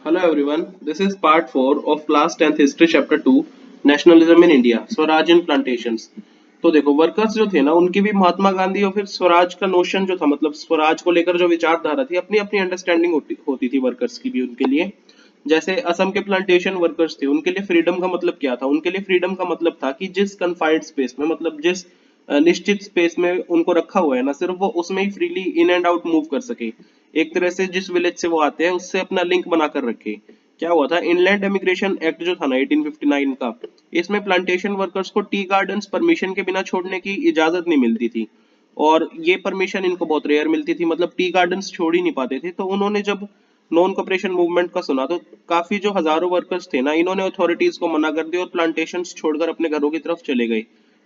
Hello everyone, this is part 4 of class 10th history chapter 2 nationalism in India Swaraj in plantations. तो देखो workers जो थे ना उनकी भी महात्मा गांधी और फिर स्वराज का नोशन जो था मतलब स्वराज को लेकर जो विचारधारा थी अपनी अपनी अंडरस्टैंडिंग होती थी वर्कर्स की भी उनके लिए। जैसे असम के प्लांटेशन वर्कर्स थे उनके लिए फ्रीडम का मतलब क्या था, उनके लिए फ्रीडम का मतलब था कि जिस कन्फाइंड स्पेस में मतलब जिस निश्चित स्पेस में उनको रखा हुआ है ना सिर्फ वो उसमें ही freely in and out move कर सके। एक तरह से जिस विलेज से वो आते हैं उससे अपना लिंक बनाकर रखे। क्या हुआ था, इनलैंड इमिग्रेशन एक्ट जो था ना 1859 का, इसमें प्लांटेशन वर्कर्स को टी गार्डन्स परमिशन के बिना छोड़ने की इजाजत नहीं मिलती थी। और ये परमिशन इनको बहुत रेयर मिलती थी, मतलब टी गार्डन्स छोड़ ही नहीं पाते थे। तो उन्होंने जब नॉन कॉपरेशन मूवमेंट का सुना तो काफी जो हजारों वर्कर्स थे ना इन्होंने अथॉरिटीज को मना कर दिया और प्लांटेशन छोड़कर अपने घरों की तरफ चले गए,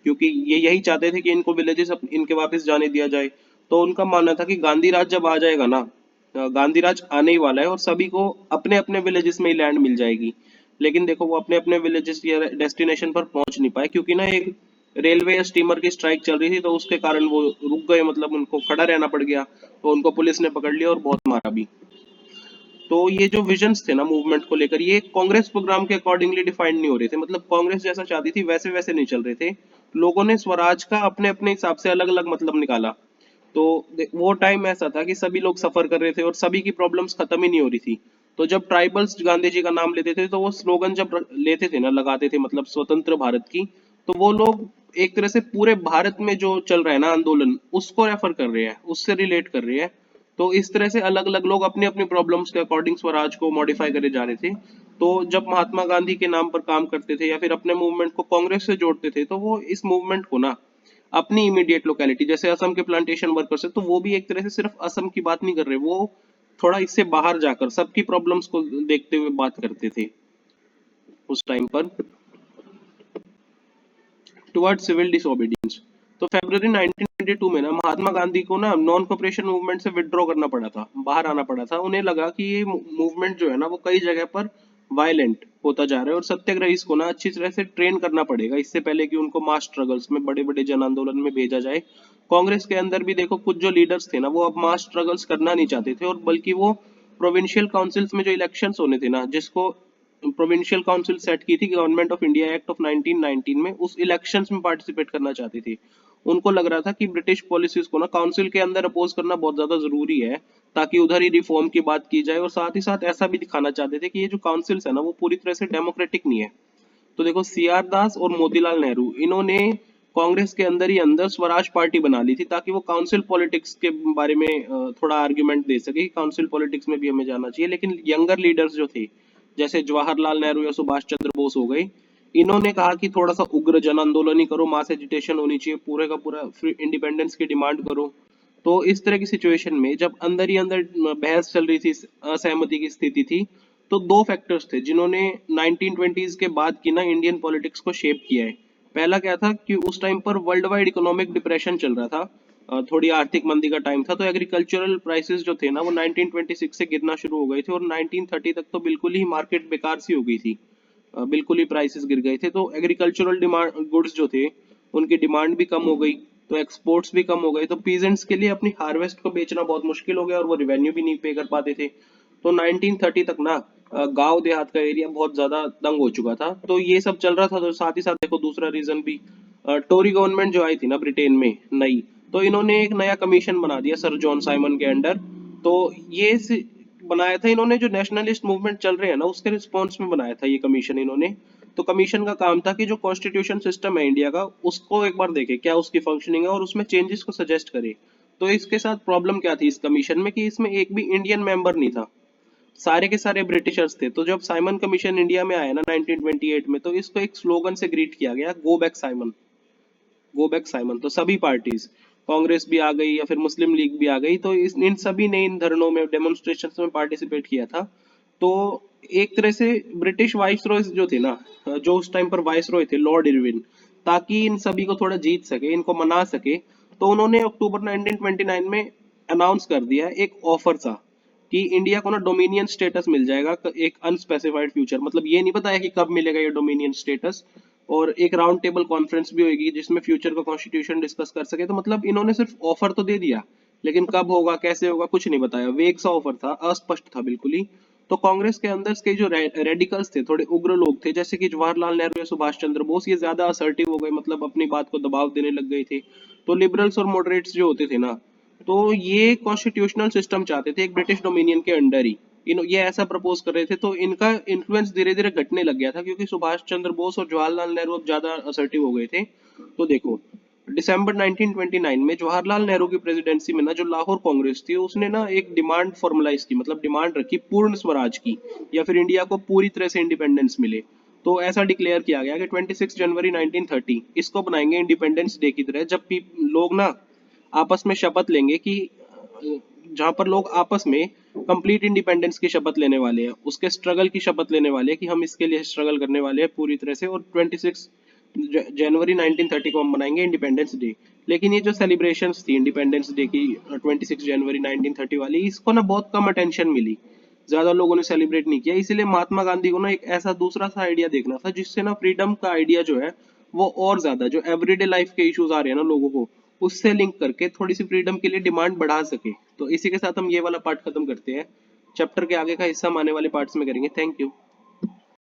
क्योंकि ये यही चाहते थे कि इनको विलेजेस इनके वापस जाने दिया जाए। तो उनका मानना था कि गांधी राज जब आ जाएगा ना, गांधी राज आने ही वाला है और सभी को अपने अपने विलेजेस में ही लैंड मिल जाएगी। लेकिन देखो वो अपने अपने विलेजेस या डेस्टिनेशन पर पहुंच नहीं पाए, क्योंकि ना एक रेलवे या स्टीमर की स्ट्राइक चल रही थी तो उसके कारण वो रुक गए, मतलब उनको खड़ा रहना पड़ गया। तो उनको पुलिस ने पकड़ लिया और बहुत मारा भी। तो ये जो विजन्स थे ना मूवमेंट को लेकर ये कांग्रेस प्रोग्राम के अकॉर्डिंगली डिफाइंड नहीं हो रहे थे, मतलब कांग्रेस जैसा चाहती थी वैसे वैसे नहीं चल रहे थे। लोगों ने स्वराज का अपने अपने हिसाब से अलग अलग मतलब निकाला। तो वो टाइम ऐसा था कि सभी लोग सफर कर रहे थे और सभी की प्रॉब्लम्स खत्म ही नहीं हो रही थी। तो जब ट्राइबल्स गांधी जी का नाम लेते थे तो वो स्लोगन जब लेते थे ना लगाते थे मतलब स्वतंत्र भारत की, तो वो लोग एक तरह से पूरे भारत में जो चल रहा है ना आंदोलन उसको रेफर कर रहे हैं, उससे रिलेट कर रहे हैं। तो इस तरह से अलग अलग लोग अपनी अपनी प्रॉब्लम्स के अकॉर्डिंग स्वराज को मॉडिफाई करे जा रहे थे। तो जब महात्मा गांधी के नाम पर काम करते थे या फिर अपने मूवमेंट को कांग्रेस से जोड़ते थे तो वो इस मूवमेंट को ना अपनी इमीडिएट लोकेलिटी जैसे असम के प्लांटेशन वर्कर्स है तो वो भी एक तरह से सिर्फ असम की बात नहीं कर रहे, वो थोड़ा इससे बाहर जाकर सबकी प्रॉब्लम्स को देखते हुए बात करते थे उस टाइम पर, टुवर्ड सिविल डिसोबीडियंस। तो फरवरी 1922 में ना महात्मा गांधी को ना नॉन कॉपरेशन मूवमेंट से विड्रॉ करना पड़ा था, बाहर आना पड़ा था। उन्हें लगा कि ये मूवमेंट जो है ना वो कई जगह पर वायलेंट होता जा रहा है और सत्याग्रही को ना अच्छी तरह से ट्रेन करना पड़ेगा इससे पहले कि उनको मास स्ट्रगल्स में बड़े बड़े जन आंदोलन में भेजा जाए। कांग्रेस के अंदर भी देखो कुछ जो लीडर्स थे ना वो अब मास स्ट्रगल्स करना नहीं चाहते थे और बल्कि वो प्रोविंशियल काउंसिल्स में जो इलेक्शंस होने थे ना, जिसको प्रोविंशियल काउंसिल सेट की थी government of India act of 1919 में, उस इलेक्शंस में पार्टिसिपेट करना चाहती थी। उनको लग रहा था कि ब्रिटिश पॉलिसीज को ना काउंसिल के अंदर अपोज करना बहुत ज्यादा जरूरी है ताकि उधर ही रिफॉर्म की बात की जाए, और साथ ही साथ ऐसा भी दिखाना चाहते थे कि ये जो काउंसिल्स है ना वो पूरी तरह से डेमोक्रेटिक नहीं है। तो देखो सीआर दास और मोतीलाल नेहरू इन्होंने कांग्रेस के अंदर ही अंदर स्वराज पार्टी बना ली थी ताकि वो काउंसिल पॉलिटिक्स के बारे में थोड़ा आर्ग्यूमेंट दे सके कि काउंसिल पॉलिटिक्स में भी हमें जाना चाहिए। लेकिन यंगर लीडर्स जो थे जैसे जवाहरलाल नेहरू या सुभाष चंद्र बोस हो गए, इन्होंने कहा कि थोड़ा सा उग्र जन आंदोलन ही करो, मास एजिटेशन होनी चाहिए, पूरे का पूरा इंडिपेंडेंस की डिमांड करो। तो इस तरह की सिचुएशन में जब अंदर ही अंदर बहस चल रही थी, असहमति की स्थिति थी, तो दो फैक्टर्स थे जिन्होंने 1920s के बाद की ना इंडियन पॉलिटिक्स को शेप किया है। पहला क्या था कि उस टाइम पर वर्ल्ड वाइड इकोनॉमिक डिप्रेशन चल रहा था, थोड़ी आर्थिक मंदी का टाइम था। तो एग्रीकल्चरल प्राइसेस जो थे ना वो 1926 से गिरना शुरू हो गए थे और 1930 तक तो बिल्कुल ही मार्केट बेकार सी हो गई थी। बिल्कुल ही प्राइसेस गिर गए थे। तो एग्रीकल्चरल डिमांड गुड्स जो थे उनकी डिमांड भी कम हो गई, तो एक्सपोर्ट्स भी कम हो गए। तो पीजेंट्स के लिए अपनी हार्वेस्ट को बेचना बहुत मुश्किल हो गया और वो रेवेन्यू भी नहीं पे कर पाते थे। तो 1930 तक ना गांव देहात का एरिया बहुत ज्यादा तंग हो चुका था। तो ये सब चल रहा था। तो साथ ही साथ देखो दूसरा रीजन भी, टोरी गवर्नमेंट जो आई थी ना ब्रिटेन में नई, तो इन्होंने एक नया कमीशन बना दिया सर जॉन साइमन के अंडर। तो ये बनाया था इन्होंने, जो नेशनलिस्ट मूवमेंट चल रहे हैं ना उसके रिस्पॉन्स में बनाया था ये कमीशन इन्होंने। तो कमीशन का काम था कि जो कॉन्स्टिट्यूशन सिस्टम है इंडिया का उसको एक बार देखे क्या उसकी फंक्शनिंग है और उसमें चेंजेस को सजेस्ट करे। तो इसके साथ प्रॉब्लम क्या थी इस कमीशन में कि इसमें एक भी इंडियन मेंबर नहीं था, सारे के सारे ब्रिटिशर्स थे। तो जब साइमन कमीशन इंडिया में आया ना 1928 में, तो इसको एक स्लोगन से ग्रीट किया गया, go back Simon, go back Simon. तो सभी पार्टीज, कांग्रेस भी आ गई या फिर मुस्लिम लीग भी आ गई, तो इन सभी ने इन धरनों में डेमोन्स्ट्रेशन में पार्टिसिपेट किया था। तो एक तरह से ब्रिटिश वाइस रॉय जो थे ना, जो उस टाइम पर वाइस रॉय थे लॉर्ड इरविन, ताकि इन सभी को थोड़ा जीत सके, इनको मना सके, तो उन्होंने अक्टूबर 1929 में अनाउंस कर दिया एक ऑफर था कि इंडिया को ना डोमिनियन स्टेटस मिल जाएगा एक अनस्पेसिफाइड फ्यूचर, मतलब ये नहीं बताया कि कब मिलेगा ये डोमिनियन स्टेटस। और एक राउंड टेबल कॉन्फ्रेंस भी होगी जिसमें फ्यूचर का कॉन्स्टिट्यूशन डिस्कस कर सके। तो मतलब इन्होंने सिर्फ ऑफर तो दे दिया, लेकिन कब होगा कैसे होगा कुछ नहीं बताया, वेग सा ऑफर था, अस्पष्ट था बिल्कुल ही। तो कांग्रेस के अंदर के जो रेडिकल्स थे, थोड़े उग्र लोग थे, जैसे कि जवाहरलाल नेहरू या सुभाष चंद्र बोस, ये ज्यादा असर्टिव हो गए, मतलब अपनी बात को दबाव देने लग गए थे। तो लिबरल्स और मॉडरेट्स जो होते थे ना, तो ये कॉन्स्टिट्यूशनल सिस्टम चाहते थे एक ब्रिटिश डोमिनियन के अंडर ही। ये ऐसा प्रपोज कर रहे थे, तो इनका इन्फ्लुएंस धीरे धीरे घटने लग गया था, क्योंकि सुभाष चंद्र बोस और जवाहरलाल नेहरू अब ज्यादा असर्टिव हो गए थे। तो देखो, दिसंबर 1929 में जवाहरलाल नेहरू की प्रेसिडेंसी में ना, जो लाहौर कांग्रेस थी, उसने ना एक डिमांड फॉर्मलाइज की, मतलब डिमांड रखी पूर्ण स्वराज की, या फिर इंडिया को पूरी तरह से इंडिपेंडेंस मिले। तो ऐसा डिक्लेयर किया गया कि 26 जनवरी 1930 इसको बनाएंगे इंडिपेंडेंस डे की तरह, जब भी लोग ना आपस में शपथ लेंगे कि जहां पर लोग आपस में कंप्लीट इंडिपेंडेंस की शपथ लेने वाले हैं, उसके स्ट्रगल की शपथ लेने वाले हैं कि हम इसके लिए स्ट्रगल करने वाले हैं पूरी तरह से, और 26 जनवरी 1930 को हम मनाएंगे इंडिपेंडेंस डे। लेकिन ये जो सेलिब्रेशंस थी इंडिपेंडेंस डे की 26 जनवरी 1930 वाली, इसको ना बहुत कम अटेंशन मिली, ज्यादा लोगों ने सेलिब्रेट नहीं किया। इसीलिए महात्मा गांधी को ना एक ऐसा दूसरा सा आइडिया देखना था, जिससे ना फ्रीडम का आइडिया जो है वो और ज्यादा, जो एवरीडे लाइफ के इश्यूज आ रहे हैं ना लोगों को, उससे लिंक करके थोड़ी सी फ्रीडम के लिए डिमांड बढ़ा सके। तो इसी के साथ हम ये वाला पार्ट खत्म करते हैं। चैप्टर के आगे का हिस्सा हम आने वाले पार्ट्स में करेंगे। Thank you.